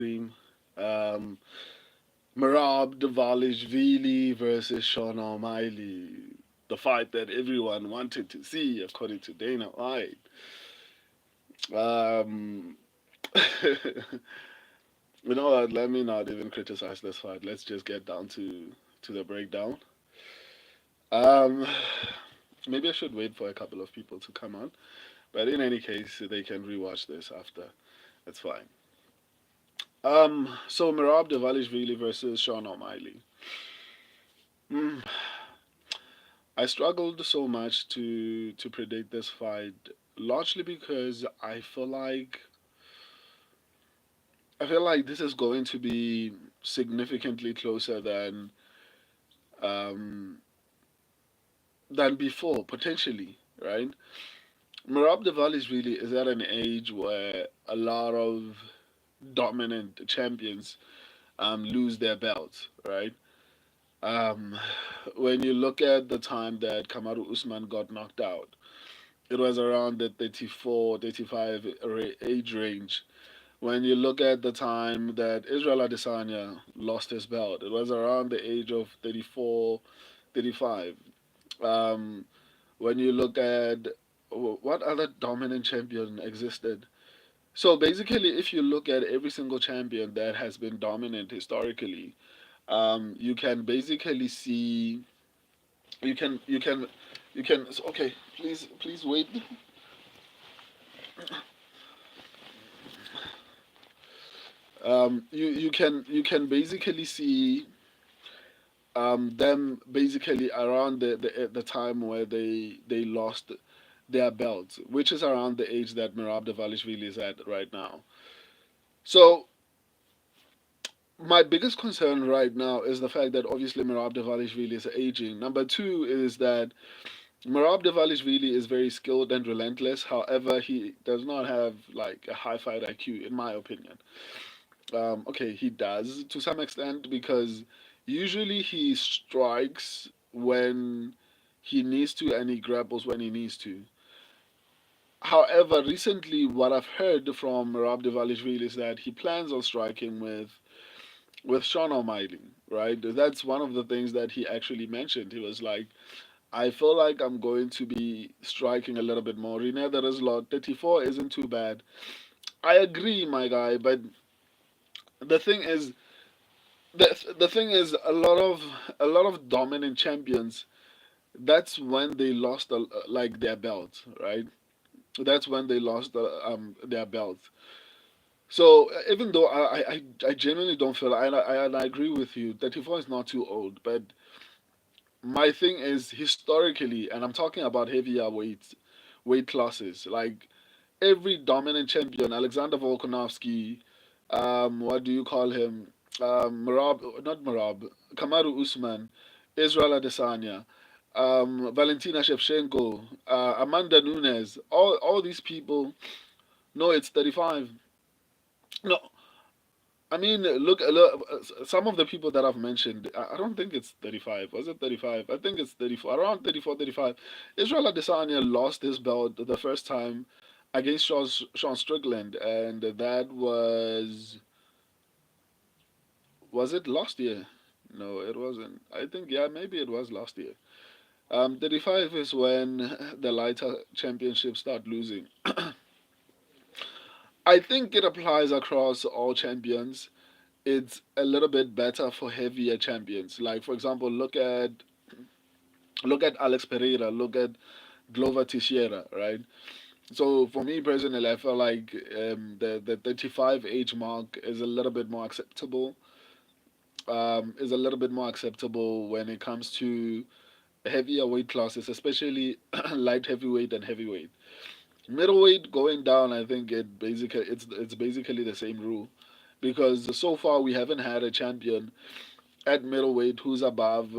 stream. Merab Dvalishvili versus Sean O'Malley. The fight that everyone wanted to see, according to Dana White. Um, you know what? Let me not even criticize this fight. Let's just get down to the breakdown. Um, maybe I should wait for a couple of people to come on, but in any case, they can rewatch this after. That's fine. So Merab Dvalishvili versus Sean O'Malley. Mm, I struggled so much to predict this fight, largely because I feel like this is going to be significantly closer um, than before, potentially, right? Merab Dvalishvili is at an age where a lot of dominant champions lose their belts, right? Um, when you look at the time that Kamaru Usman got knocked out, it was around the 34, 35 age range. When you look at the time that Israel Adesanya lost his belt, it was around the age of 34, 35. Um, when you look at what other dominant champion existed. So basically, if you look at every single champion that has been dominant historically, you can basically see you can you can you can okay, please wait. You can basically see them basically around the time where they lost their belts, which is around the age that Merab Dvalishvili is at right now. So my biggest concern right now is the fact that obviously Merab Dvalishvili is aging. Number two is that Merab Dvalishvili is very skilled and relentless. However, he does not have like a high fight IQ, in my opinion. Okay, he does to some extent because usually he strikes when he needs to and he grapples when he needs to. However, recently what I've heard from Merab Dvalishvili is that he plans on striking with Sean O'Malley, right? That's one of the things that he actually mentioned. He was like, I feel like I'm going to be striking a little bit more. Rene, there is a lot. 34 isn't too bad. I agree, my guy, but the thing is, the thing is, a lot of dominant champions. That's when they lost like their belt, right? That's when they lost their belt. So even though I genuinely don't feel I agree with you. 34 is not too old, but my thing is historically, and I'm talking about heavier weight classes. Like every dominant champion, Alexander Volkanovski, what do you call him? Not Marab, Kamaru Usman, Israel Adesanya, Valentina Shevchenko, Amanda Nunes, all these people. No, it's 35. No, I mean, look, some of the people that I've mentioned, I don't think it's 35. Was it 35? I think it's 34, around 34, 35. Israel Adesanya lost his belt the first time against Sean Strickland, and that was it last year? No, it wasn't. I think, yeah, maybe it was last year. 35 is when the lighter championships start losing. I think it applies across all champions. It's a little bit better for heavier champions. Like for example, look at Alex Pereira, look at Glover Teixeira, right? So for me personally, I feel like the 35 age mark is a little bit more acceptable. Is a little bit more acceptable when it comes to heavier weight classes, especially light heavyweight and heavyweight. Middleweight going down, I think it's basically the same rule because so far we haven't had a champion at middleweight who's above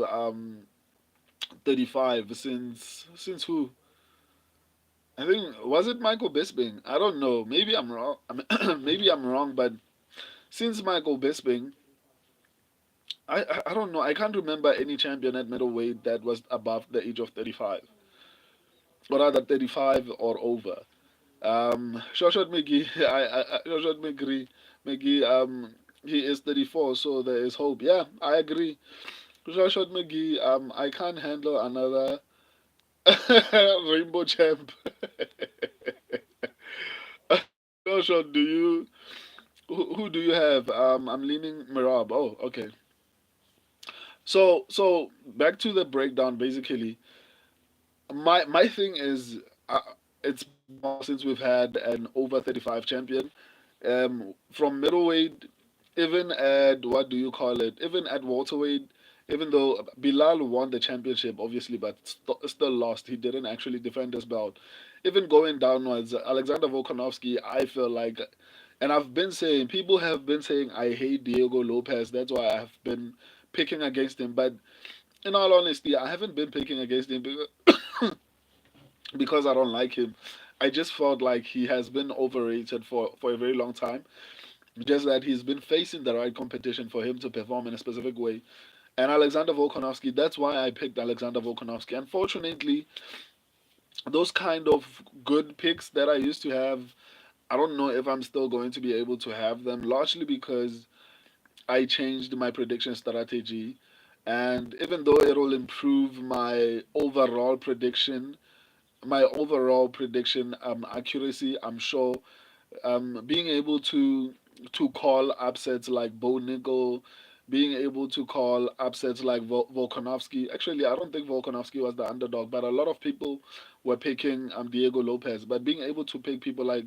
35 since who? I think was it Michael Bisping? I don't know. Maybe I'm wrong. Maybe I'm wrong, but since Michael Bisping, I don't know. I can't remember any champion at middleweight that was above the age of 35, or rather 35 or over. Shoshot McGee, Shoshot McGee, McGee, he is 34, so there is hope. Yeah, I agree. Shot McGee, I can't handle another rainbow champ. Shot, who do you have? I'm leaning Merab. Oh, okay. So back to the breakdown. Basically, my thing is, it's been a while since we've had an over 35 champion. From middleweight, even at what do you call it? Even at welterweight, even though Bilal won the championship, obviously, but still lost. He didn't actually defend his belt. Even going downwards, Alexander Volkanovski, I feel like, and I've been saying, people have been saying I hate Diego Lopez. That's why I've been picking against him. But in all honesty, I haven't been picking against him because I don't like him. I just felt like he has been overrated for a very long time. Just that he's been facing the right competition for him to perform in a specific way. And Alexander Volkanovski, that's why I picked Alexander Volkanovski. Unfortunately, those kind of good picks that I used to have, I don't know if I'm still going to be able to have them, largely because I changed my prediction strategy. And even though it will improve my overall prediction accuracy, I'm sure being able to call upsets like Bo Nickel, being able to call upsets like Volkanovski. Actually, I don't think Volkanovski was the underdog, but a lot of people were picking Diego Lopez. But being able to pick people like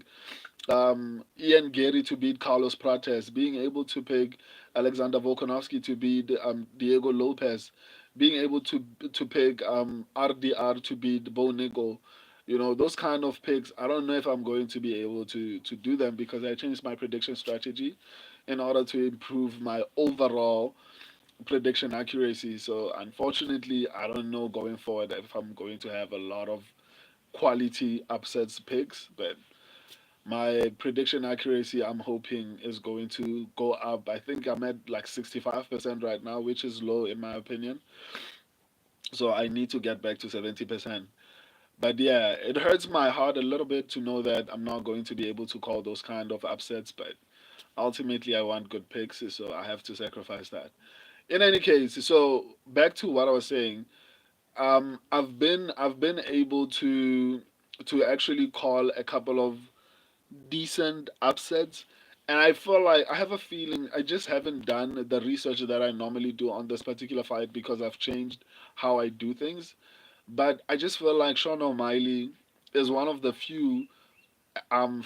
Ian Gary to beat Carlos Prates, being able to pick Alexander Volkanovski to beat Diego Lopez, being able to pick RDR to beat Bo Nickel. You know, those kind of picks, I don't know if I'm going to be able to do them because I changed my prediction strategy in order to improve my overall prediction accuracy. So, unfortunately, I don't know going forward if I'm going to have a lot of quality upsets picks, but my prediction accuracy, I'm hoping, is going to go up. I think I'm at like 65% right now, which is low in my opinion. So I need to get back to 70%. But yeah, it hurts my heart a little bit to know that I'm not going to be able to call those kind of upsets. But ultimately, I want good picks, so I have to sacrifice that. In any case, so back to what I was saying. I've been able to actually call a couple of decent upsets. And I feel like I have a feeling I just haven't done the research that I normally do on this particular fight because I've changed how I do things. But I just feel like Sean O'Malley is one of the few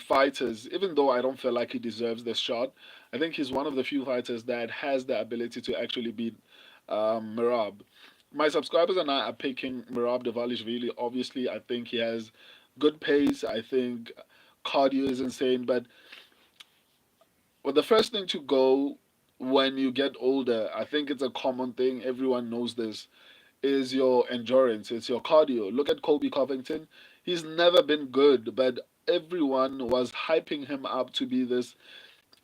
fighters, even though I don't feel like he deserves this shot, I think he's one of the few fighters that has the ability to actually beat Merab. My subscribers and I are picking Merab Dvalishvili. Obviously, I think he has good pace. I think cardio is insane. But the first thing to go when you get older, I think it's a common thing. Everyone knows this is your endurance, it's your cardio. Look at Kobe Covington. He's never been good, but everyone was hyping him up to be this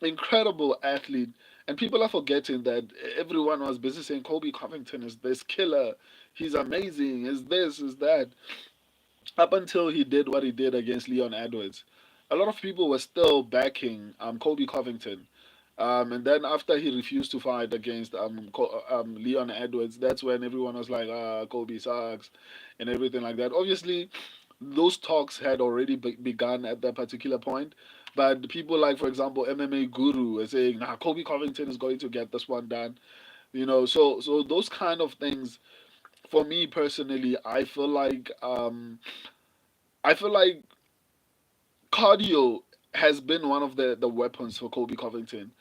incredible athlete. And people are forgetting that everyone was busy saying Kobe Covington is this killer. He's amazing, is this, is that. Up until he did what he did against Leon Edwards, a lot of people were still backing Kobe Covington. And then after he refused to fight against Leon Edwards, that's when everyone was like, Kobe sucks and everything like that. Obviously, those talks had already begun at that particular point. But people like, for example, MMA Guru were saying, nah, Kobe Covington is going to get this one done. You know, so those kind of things, for me personally, I feel like cardio has been one of the weapons for Kobe Covington,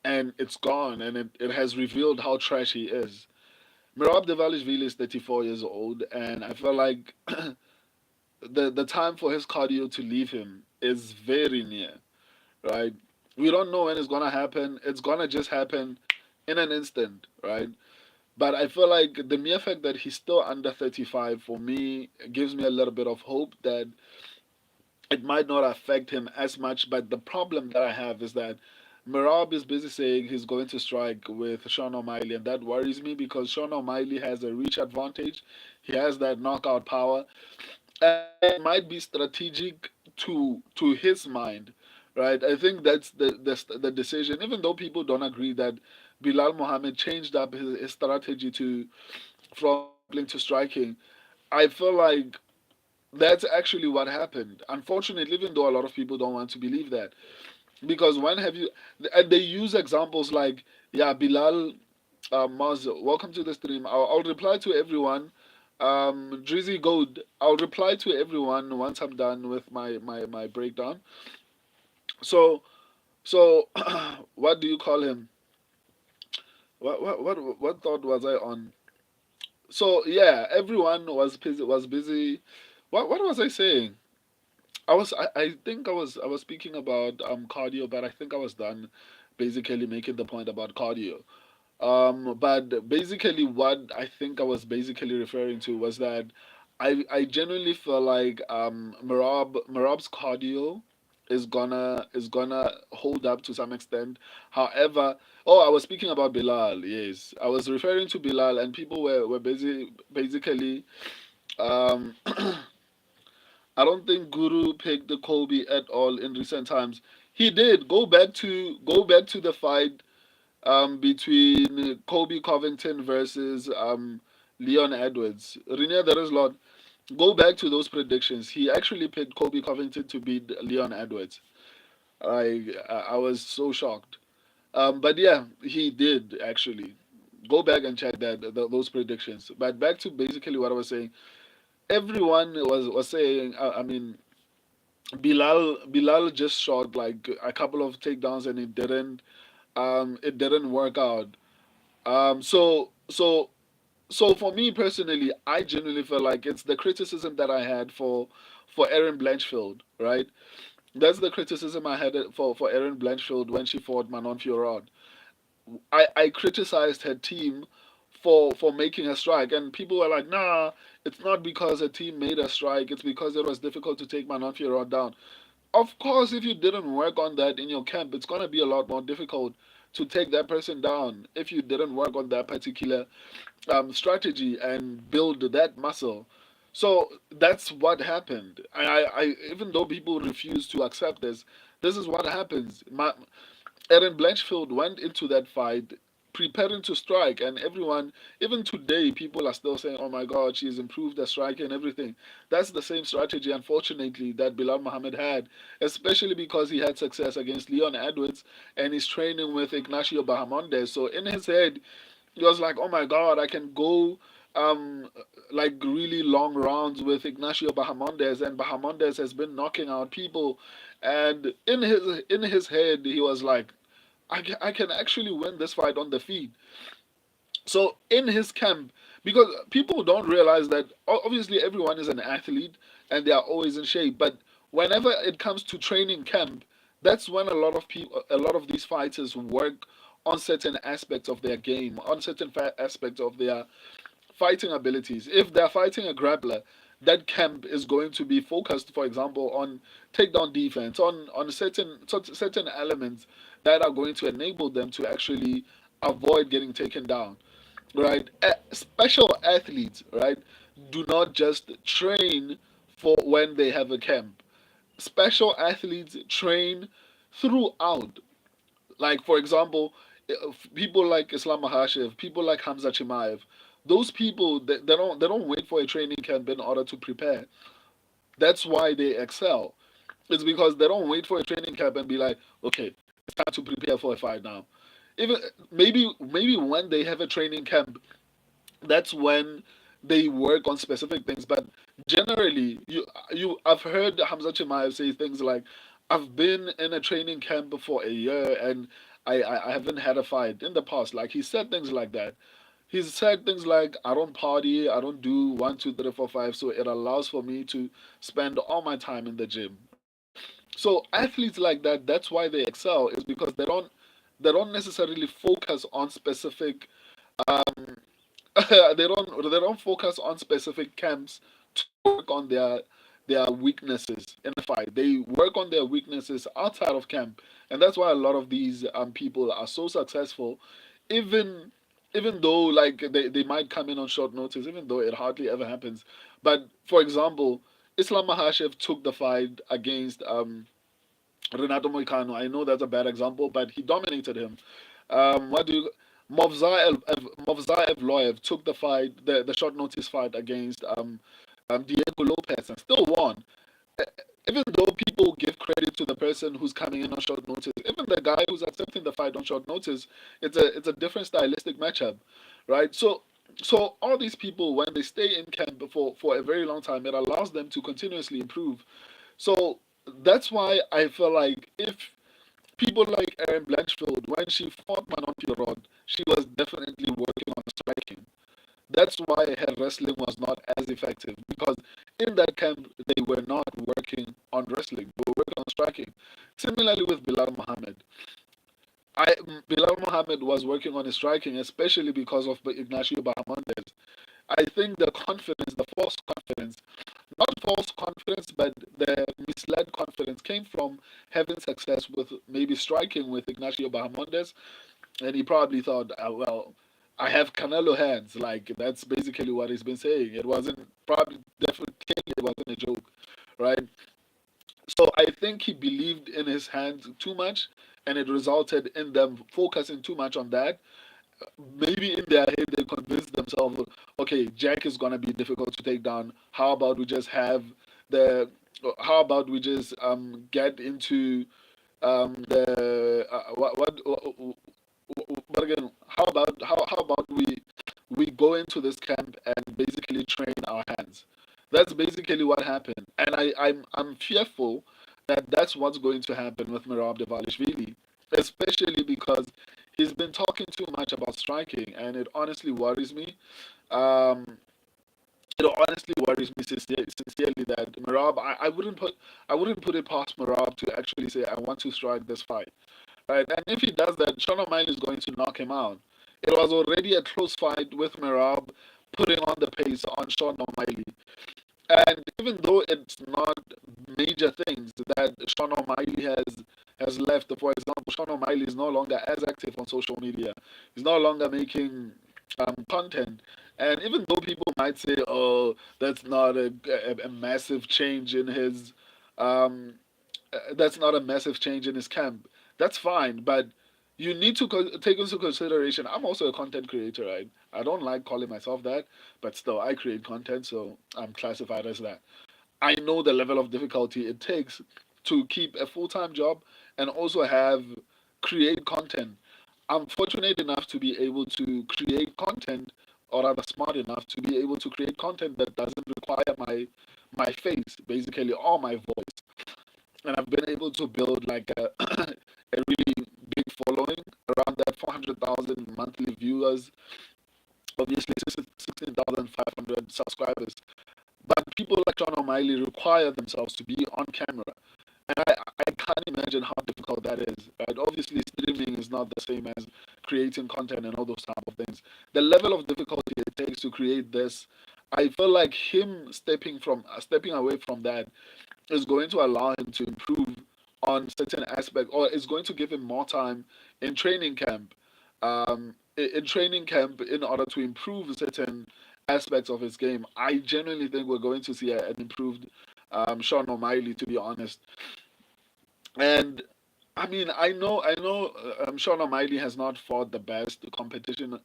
and it's gone, and it has revealed how trash he is. Merab Dvalishvili is 34 years old, and I feel like the time for his cardio to leave him is very near, right? We don't know when it's gonna happen. It's gonna just happen in an instant, right? But I feel like the mere fact that he's still under 35 for me gives me a little bit of hope that it might not affect him as much. But the problem that I have is that Merab is busy saying he's going to strike with Sean O'Malley, and that worries me because Sean O'Malley has a reach advantage. He has that knockout power, and it might be strategic to his mind, right? I think that's the decision. Even though people don't agree that Bilal Mohammed changed up his strategy to from grappling to striking, I feel like that's actually what happened. Unfortunately, even though a lot of people don't want to believe that, because when have you? And they use examples like, yeah, Bilal, Maz, welcome to the stream. I'll reply to everyone. Drizzy Gold, I'll reply to everyone once I'm done with my breakdown. So so what do you call him? What thought was I on? So yeah, everyone was busy. What was I saying? I think I was speaking about cardio, but I think I was done basically making the point about cardio. But basically, what I think I was basically referring to was that I genuinely feel like Merab's cardio is gonna hold up to some extent. However, oh, I was speaking about Bilal. Yes, I was referring to Bilal, and people were busy basically. Um, I don't think Guru picked the Kobe at all in recent times. He did go back to the fight between Kobe Covington versus Leon Edwards. Rene, there is a lot. Go back to those predictions. He actually picked Kobe Covington to beat Leon Edwards. I was so shocked. But yeah, he did actually. Go back and check those predictions. But back to basically what I was saying. Everyone was saying. I mean, Bilal just shot like a couple of takedowns and it didn't work out. So for me personally, I genuinely feel like it's the criticism that I had for Erin Blanchfield, right? That's the criticism I had for Erin Blanchfield when she fought Manon Fiorot. I criticized her team for making a strike, and people were like, "Nah, it's not because her team made a strike. It's because it was difficult to take Manon Fiorot down." Of course, if you didn't work on that in your camp, it's gonna be a lot more difficult to take that person down if you didn't work on that particular strategy and build that muscle. So that's what happened. Even though people refuse to accept this is what happens. Erin Blanchfield went into that fight preparing to strike, and everyone, even today, people are still saying, "Oh my God, she's improved the strike and everything." That's the same strategy, unfortunately, that Bilal Muhammad had, especially because he had success against Leon Edwards and he's training with Ignacio Bahamondes. So in his head, he was like, "Oh my God, I can go." Um, like really long rounds with Ignacio Bahamondes, and Bahamondes has been knocking out people, and in his head he was like, I can actually win this fight on the feet. So in his camp, because people don't realize that obviously everyone is an athlete and they are always in shape, but whenever it comes to training camp, that's when a lot of these fighters work on certain aspects of their game, on certain aspects of their fighting abilities. If they're fighting a grappler, that camp is going to be focused, for example, on takedown defense, on certain elements that are going to enable them to actually avoid getting taken down. Right? Special athletes, right, do not just train for when they have a camp. Special athletes train throughout. Like for example, people like Islam Mahashev, people like Hamza Chimaev, those people they don't wait for a training camp in order to prepare. That's why they excel. It's because they don't wait for a training camp and be like, okay, it's time to prepare for a fight now. Even maybe when they have a training camp, that's when they work on specific things. But generally, I've heard Hamza Chimaev say things like, "I've been in a training camp for a year and I haven't had a fight in the past." Like he said things like that. He's said things like, "I don't party, I don't do 1, 2, 3, 4, 5, so it allows for me to spend all my time in the gym." Right? So athletes like that, that's why they excel, is because they don't necessarily focus on specific they don't focus on specific camps to work on their weaknesses in a fight. They work on their weaknesses outside of camp, and that's why a lot of these people are so successful, even even though like they might come in on short notice, even though it hardly ever happens. But for example, Islam Mahashev took the fight against Renato Moicano. I know that's a bad example, but he dominated him. What do you? Movsar Evloev took the fight, the short notice fight against Diego Lopez, and still won. Uh, Even though people give credit to the person who's coming in on short notice, even the guy who's accepting the fight on short notice, it's a different stylistic matchup, right? So all these people, when they stay in camp for a very long time, it allows them to continuously improve. So that's why I feel like if people like Erin Blanchfield, when she fought Manon Pirot, she was definitely working on striking. That's why her wrestling was not as effective, because in that camp they were not working on wrestling; they were working on striking. Similarly with Bilal Muhammad, Bilal Muhammad was working on his striking, especially because of Ignacio Bahamondes. I think the confidence, the false confidence, not false confidence, but the misled confidence came from having success with maybe striking with Ignacio Bahamondes, and he probably thought, well, I have Canelo hands. Like that's basically what he's been saying. It wasn't probably definitely it wasn't a joke, right? So I think he believed in his hands too much, and it resulted in them focusing too much on that. Maybe in their head they convinced themselves, okay, Jack is gonna be difficult to take down. How about we just have the how about we just get into the but again, how about we go into this camp and basically train our hands? That's basically what happened, and I'm fearful that that's what's going to happen with Merab Dvalishvili, especially because he's been talking too much about striking, and it honestly worries me. Um, it honestly worries me sincerely that Merab, I wouldn't put it past Merab to actually say I want to strike this fight, right? And if he does that, Sean O'Malley is going to knock him out. It was already a close fight with Merab putting on the pace on Sean O'Malley. And even though it's not major things that Sean O'Malley has left, for example, Sean O'Malley is no longer as active on social media. He's no longer making content. And even though people might say, "Oh, that's not a massive change in his um, that's not a massive change in his camp," that's fine. But you need to take into consideration. I'm also a content creator, right? I don't like calling myself that, but still, I create content, so I'm classified as that. I know the level of difficulty it takes to keep a full time job and also have create content. I'm fortunate enough to be able to create content, or rather smart enough to be able to create content that doesn't require my face, basically, or my voice. And I've been able to build like a really big following around that 400,000 monthly viewers, obviously 16,500 subscribers. But people like Sean O'Malley require themselves to be on camera. And I can't imagine how difficult that is. Right? Obviously, streaming is not the same as creating content and all those type of things. The level of difficulty it takes to create this, I feel like him stepping away from that is going to allow him to improve on certain aspects, or is going to give him more time in training camp. In training camp, in order to improve certain aspects of his game, I genuinely think we're going to see an improved Sean O'Malley, to be honest. And I mean, I know, Sean O'Malley has not fought the best competition,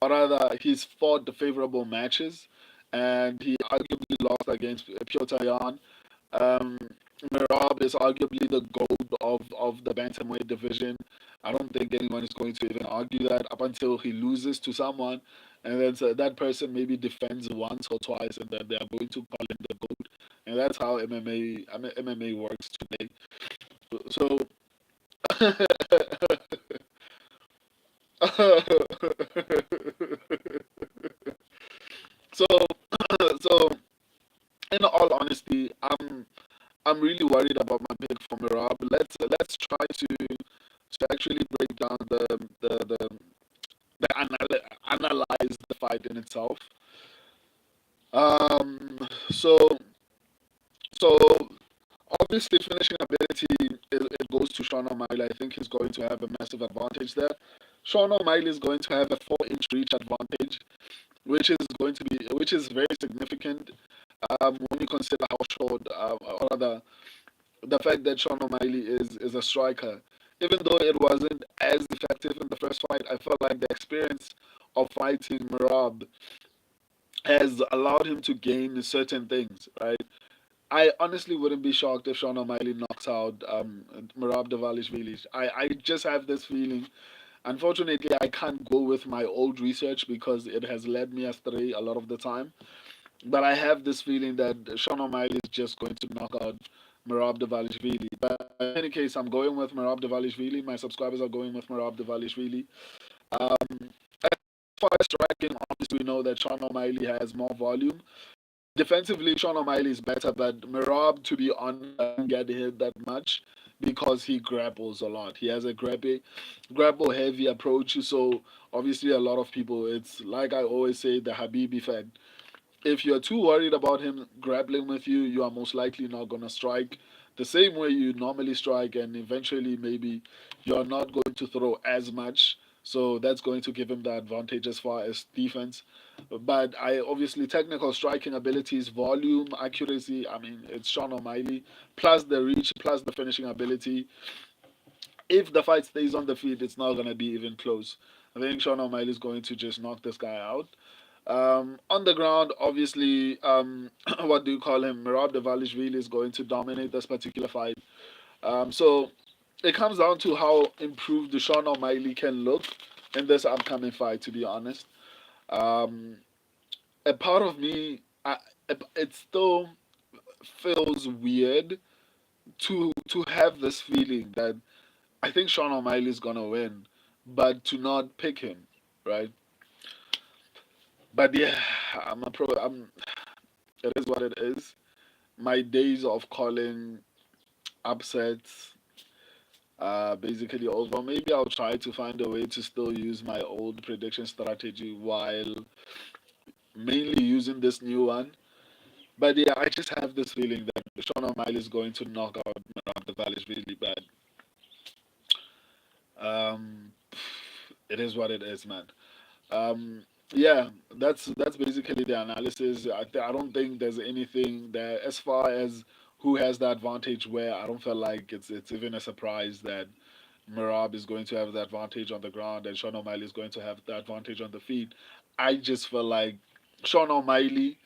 or rather, he's fought the favorable matches, and he arguably lost against Piotr Jan. um, Merab is arguably the gold of the bantamweight division. I don't think anyone is going to even argue that up until he loses to someone, and then so that person maybe defends once or twice, and then they are going to call him the gold. And that's how MMA works today. So, so, so, in all honesty, I'm really worried about my pick for Mirab. Let's try to actually break down analyze the fight in itself. Um, so so obviously finishing ability it goes to Sean O'Malley. I think he's going to have a massive advantage there. Sean O'Malley is going to have a 4-inch reach advantage, which is very significant when you consider how short, or rather the fact that Sean O'Malley is a striker. Even though it wasn't as effective in the first fight, I felt like the experience of fighting Merab has allowed him to gain certain things, right? I honestly wouldn't be shocked if Sean O'Malley knocks out Merab Dvalishvili. I just have this feeling. Unfortunately, I can't go with my old research because it has led me astray a lot of the time. But I have this feeling that Sean O'Malley is just going to knock out Merab Dvalishvili. But in any case, I'm going with Merab Dvalishvili. My subscribers are going with Merab Dvalishvili. As far as striking, obviously we know that Sean O'Malley has more volume. Defensively, Sean O'Malley is better, but Merab, to be honest, doesn't get hit that much because he grapples a lot. He has a grapple heavy approach, so obviously a lot of people, it's like I always say, the Habib effect. If you're too worried about him grappling with you, you are most likely not going to strike the same way you normally strike, and eventually maybe you're not going to throw as much. So that's going to give him the advantage as far as defense. But I obviously technical striking abilities, volume, accuracy. I mean, it's Sean O'Malley plus the reach, plus the finishing ability. If the fight stays on the feet, it's not going to be even close. I think Sean O'Malley is going to just knock this guy out. On the ground, obviously, what do you call him? Merab Dvalishvili is going to dominate this particular fight. So it comes down to how improved Sean O'Malley can look in this upcoming fight. To be honest, um, a part of me, it still feels weird to have this feeling that I think Sean O'Malley is gonna win, but to not pick him, right? But yeah, I'm a pro. It is what it is. My days of calling upsets basically over. Maybe I'll try to find a way to still use my old prediction strategy while mainly using this new one. But yeah, I just have this feeling that Sean O'Malley is going to knock out Merab Dvalishvili really bad. Um, it is what it is, man. Um, yeah, that's basically the analysis. I don't think there's anything that, as far as who has the advantage, where I don't feel like it's even a surprise that Merab is going to have the advantage on the ground and Sean O'Malley is going to have the advantage on the feet. I just feel like Sean O'Malley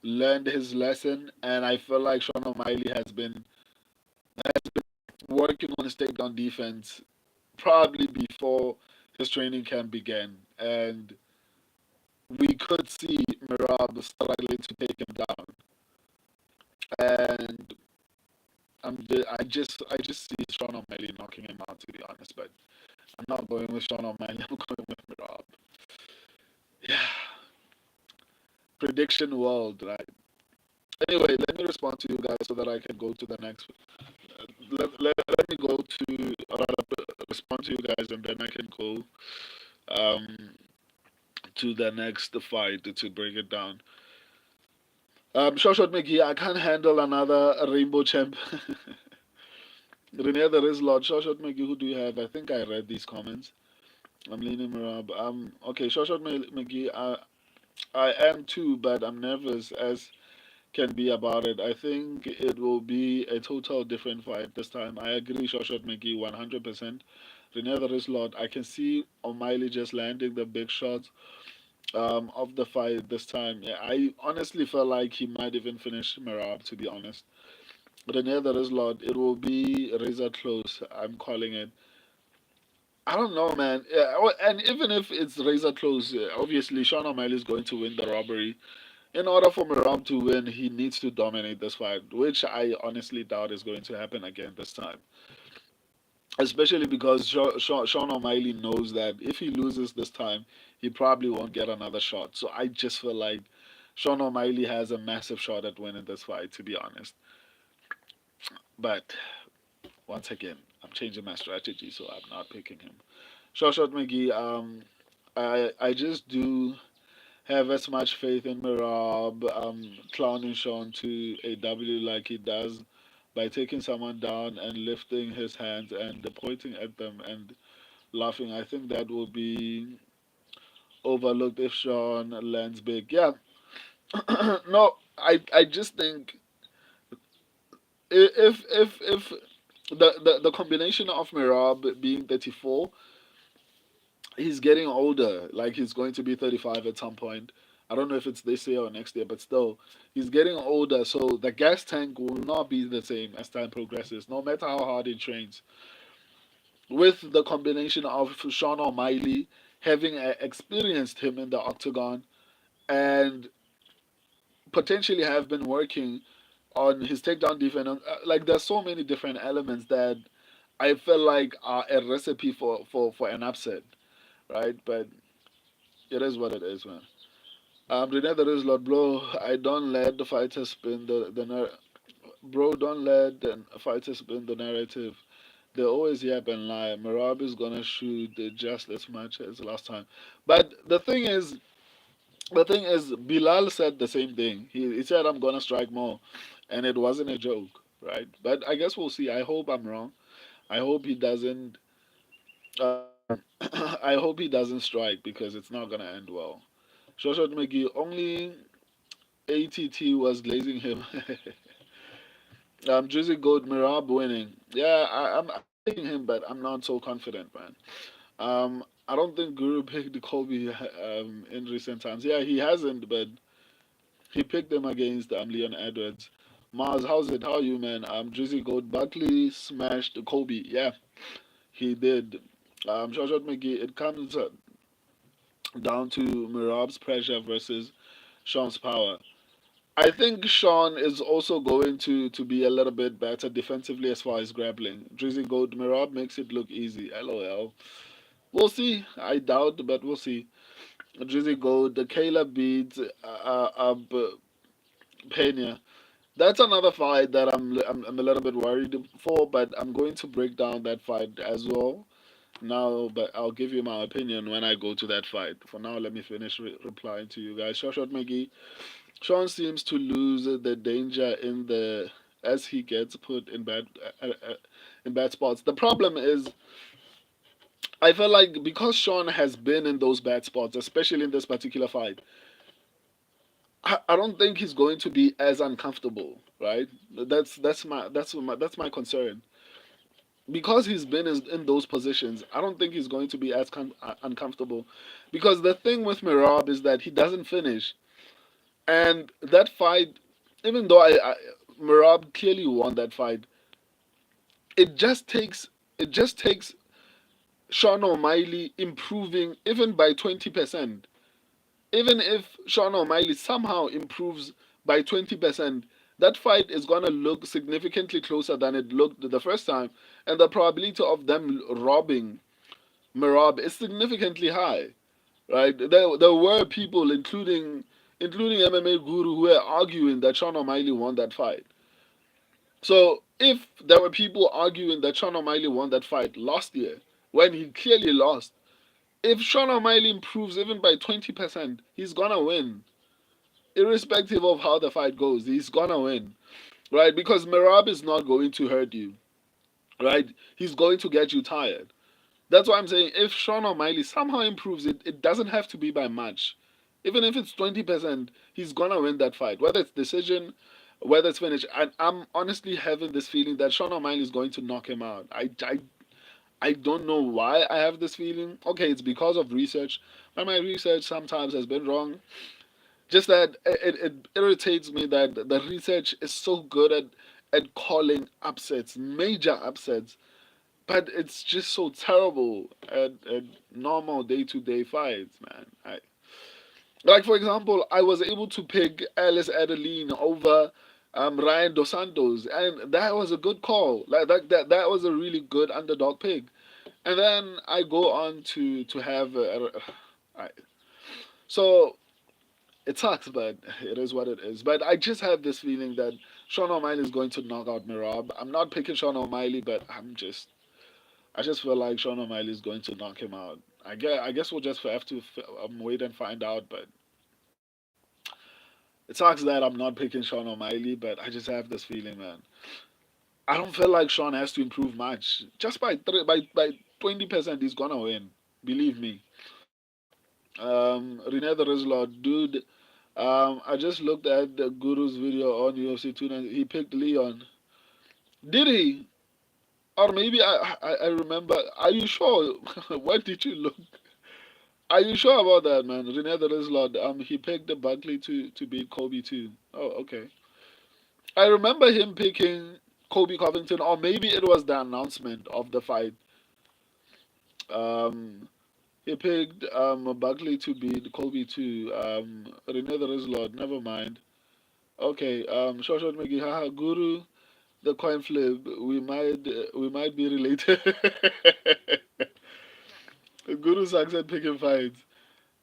learned his lesson, and I feel like Sean O'Malley has been working on his takedown defense probably before his training camp began, and we could see Merab struggling to take him down. And I just see Sean O'Malley knocking him out, to be honest. But I'm not going with Sean O'Malley. I'm going with Merab. Yeah, prediction world, right? Anyway, let me respond to you guys so that I can go to the next. Let me go to respond to you guys, and then I can go um, to the next fight to break it down. Shoshat McGee, I can't handle another rainbow champ. Renee, there is Lord Shoshat McGee. Who do you have? I think I read these comments. I'm leaning Merab. Okay, Shoshat McGee. I am too, but I'm nervous as can be about it. I think it will be a total different fight this time. I agree, Shoshat McGee, 100%. Renee, there is Lord. I can see O'Malley just landing the big shots of the fight this time. Yeah, I honestly felt like he might even finish Merab, to be honest. Renee, there is Lord. It will be razor close. I'm calling it. I don't know, man. Yeah, and even if it's razor close, obviously Sean O'Malley is going to win the robbery. In order for Merab to win, he needs to dominate this fight, which I honestly doubt is going to happen again this time. Especially because Sean O'Malley knows that if he loses this time, he probably won't get another shot. So I just feel like Sean O'Malley has a massive shot at winning this fight, to be honest. But once again, I'm changing my strategy, so I'm not picking him. Shot McGee, I just do have as much faith in Merab clowning Sean to a W like he does by taking someone down and lifting his hands and pointing at them and laughing. I think that will be overlooked if Sean lands big. Yeah, no, I just think If the combination of Merab being 34, he's getting older. Like he's going to be 35 at some point. I don't know if it's this year or next year, but still, he's getting older. So the gas tank will not be the same as time progresses, no matter how hard he trains. With the combination of Sean O'Malley having experienced him in the octagon and potentially have been working on his takedown defense, like there's so many different elements that I feel like are a recipe for an upset, right? But it is what it is, man. Renee, there is Lord Bro. I don't let the fighter spin bro. Don't let the fighter spin the narrative. They always yap and lie. Merab is gonna shoot just as much as last time. But the thing is, Bilal said the same thing. He said I'm gonna strike more, and it wasn't a joke, right? But I guess we'll see. I hope I'm wrong. I hope he doesn't. I hope he doesn't strike because it's not gonna end well. Shoshot McGee only ATT was glazing him. Drizzy Gold Mirab winning. Yeah, I'm taking him, but I'm not so confident, man. I don't think Guru picked Kobe in recent times. Yeah, he hasn't, but he picked them against Leon Edwards. Mars, how's it? How are you, man? Drizzy Gold Buckley smashed Kobe. Yeah, he did. Shoshat McGee, it comes down to Mirab's pressure versus Sean's power. I think Sean is also going to be a little bit better defensively as far as grappling. Drizzy Gold Mirab makes it look easy. LOL. We'll see. I doubt, but we'll see. Drizzy Gold, the Kayla beats Pena. That's another fight that I'm a little bit worried for, but I'm going to break down that fight as well now. But I'll give you my opinion when I go to that fight. For now, let me finish replying to you guys. Shot McGee. Sean seems to lose the danger in the as he gets put in bad spots. The problem is, I feel like because Sean has been in those bad spots, especially in this particular fight, I don't think he's going to be as uncomfortable, right? That's my concern. Because he's been in those positions, I don't think he's going to be as uncomfortable. Because the thing with Mirab is that he doesn't finish, and that fight, even though Mirab clearly won that fight, it just takes it just takes Sean O'Malley improving even by 20%. Even if Sean O'Malley somehow improves by 20%, that fight is going to look significantly closer than it looked the first time, and the probability of them robbing Merab is significantly high. Right? There were people, including MMA Guru, who were arguing that Sean O'Malley won that fight. So if there were people arguing that Sean O'Malley won that fight last year, when he clearly lost, if Sean O'Malley improves even by 20%, he's gonna win. Irrespective of how the fight goes, he's gonna win. Right? Because Merab is not going to hurt you. Right? He's going to get you tired. That's why I'm saying if Sean O'Malley somehow improves it, it doesn't have to be by much. Even if it's 20%, he's gonna win that fight. Whether it's decision, whether it's finish. And I'm honestly having this feeling that Sean O'Malley is going to knock him out. I don't know why I have this feeling. Okay, it's because of research. But my research sometimes has been wrong. Just that it irritates me that the research is so good at calling upsets, major upsets, but it's just so terrible at normal day-to-day fights, man. Like for example, I was able to pick Alice Adeline over Ryan Dos Santos, and that was a good call. Like that was a really good underdog pick. And then I go on to have I, so it sucks, but it is what it is. But I just have this feeling that Sean O'Malley is going to knock out Mirab. I'm not picking Sean O'Malley, but I just feel like Sean O'Malley is going to knock him out. I guess we'll just have to wait and find out. But it sucks that I'm not picking Sean O'Malley, but I just have this feeling, man. I don't feel like Sean has to improve much. Just by 20%, he's gonna win. Believe me. Rene the Rizlot, dude. I just looked at the Guru's video on UFC 290. He picked Leon. Did he? Or maybe I remember. Are you sure? What did you look? Are you sure about that, man? Rene the Lord, he picked the Buckley to beat Kobe too. Oh, okay. I remember him picking Kobe Covington, or maybe it was the announcement of the fight. Um, he picked Buckley to beat Kobe too. Rene the Lord, never mind. Okay. Shoshat Megi, haha, Guru, the coin flip. We might be related. Guru sucks at picking fights.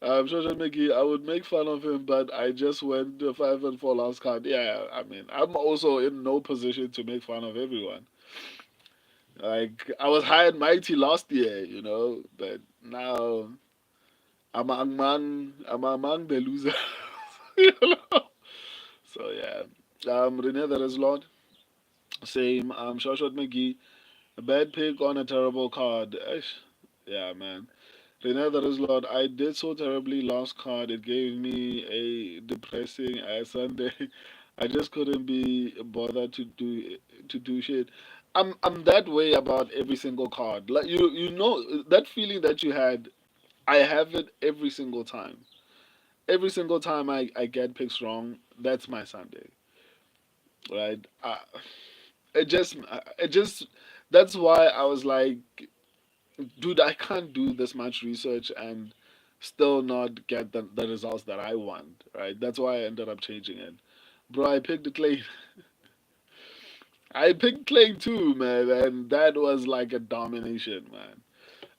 Shoshan Miki, I would make fun of him, but I just went the 5-4 last card. Yeah, I mean, I'm also in no position to make fun of everyone. Like, I was high and mighty last year, but now I'm among the losers. you know? So, yeah. Rene the Reslord, same. Shoshat McGee, a bad pick on a terrible card. Yeah, man. Rene the Lord, I did so terribly last card. It gave me a depressing ass Sunday. I just couldn't be bothered to do shit. I'm that way about every single card. Like you know that feeling that you had. I have it every single time. Every single time I get picks wrong, that's my Sunday, right? It just that's why I was like, dude, I can't do this much research and still not get the results that I want, right? That's why I ended up changing it. Bro, I picked Clay. I picked Clay too, man, and that was like a domination, man.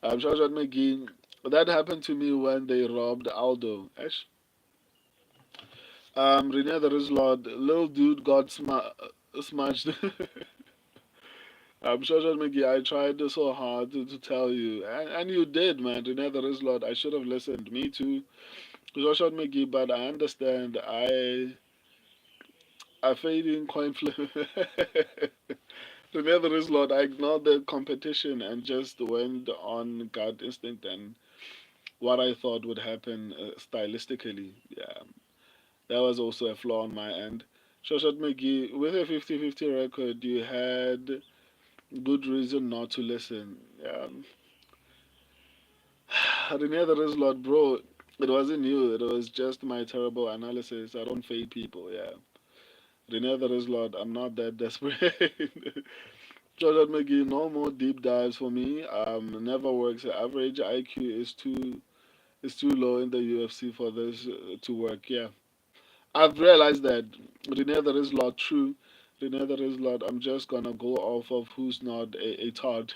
Shawshot McGee, that happened to me when they robbed Aldo. Rene the Rizlord, little dude got smashed. Shawshot McGee, I tried so hard to tell you, and you did, man. Rene the Rizlord, I should have listened. Me too. Joshua McGee, but I understand. I fading coin flip. The other is Lord. I ignored the competition and just went on gut instinct and what I thought would happen stylistically. Yeah, that was also a flaw on my end. Shoshat McGee, with a 50-50 record, you had good reason not to listen. Yeah. The other is Lord, bro. It wasn't you. It was just my terrible analysis. I don't fade people. Yeah. Renee the Lord, I'm not that desperate. Jordan McGee, no more deep dives for me. Never works. Average IQ is too low in the UFC for this to work. Yeah, I've realized that. Renee the Lord, true. Renee the Lord, I'm just gonna go off of who's not a tart.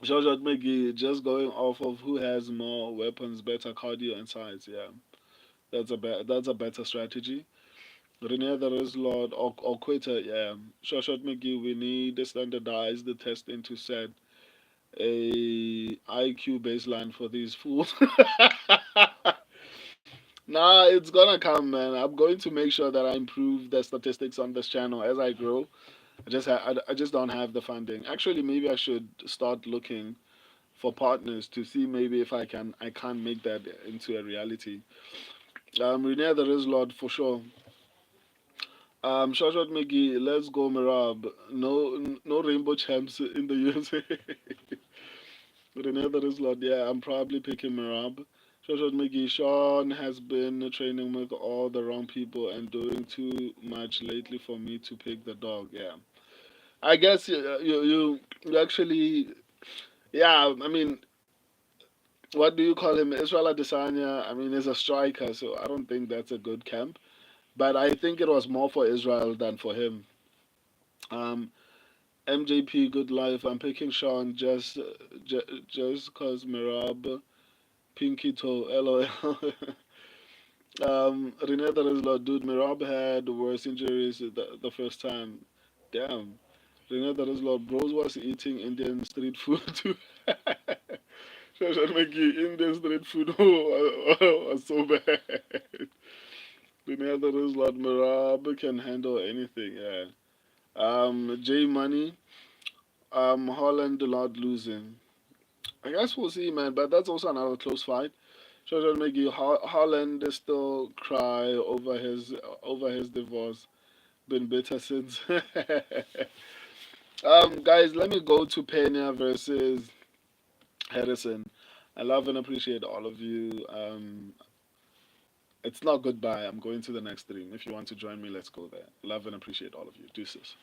Jordan McGee, just going off of who has more weapons, better cardio and size. Yeah, that's a better strategy. Rene the Lord or Quitter, yeah. Shoshat McGee, we need to standardize the testing to set a IQ baseline for these fools. Nah, it's gonna come, man. I'm going to make sure that I improve the statistics on this channel as I grow. I just don't have the funding. Actually, maybe I should start looking for partners to see maybe if I can make that into a reality. Rene the Lord for sure. Shashwat McGee, let's go Merab. No rainbow champs in the USA. Renee the Lord, yeah, I'm probably picking Merab. Shashwat McGee, Sean has been training with all the wrong people and doing too much lately for me to pick the dog. Yeah, I guess you actually, yeah. I mean, what do you call him? Israel Adesanya. I mean, he's a striker, so I don't think that's a good camp. But I think it was more for Israel than for him. Um, MJP, good life. I'm picking Sean just cause Mirab, Pinky Toe, LOL. Rene Darizla, dude, Mirab had worse injuries the first time. Damn. Rene Darizla, bros was eating Indian street food too. Shashan Maki, Indian street food was so bad. Rene Darizla, Mirab can handle anything, yeah. J Money, Holland not losing. I guess we'll see, man. But that's also another close fight. Shoshan Megi Holland is still cry over his divorce. Been bitter since. Guys, let me go to Pena versus Harrison. I love and appreciate all of you. It's not goodbye. I'm going to the next stream. If you want to join me, let's go there. Love and appreciate all of you. Deuces.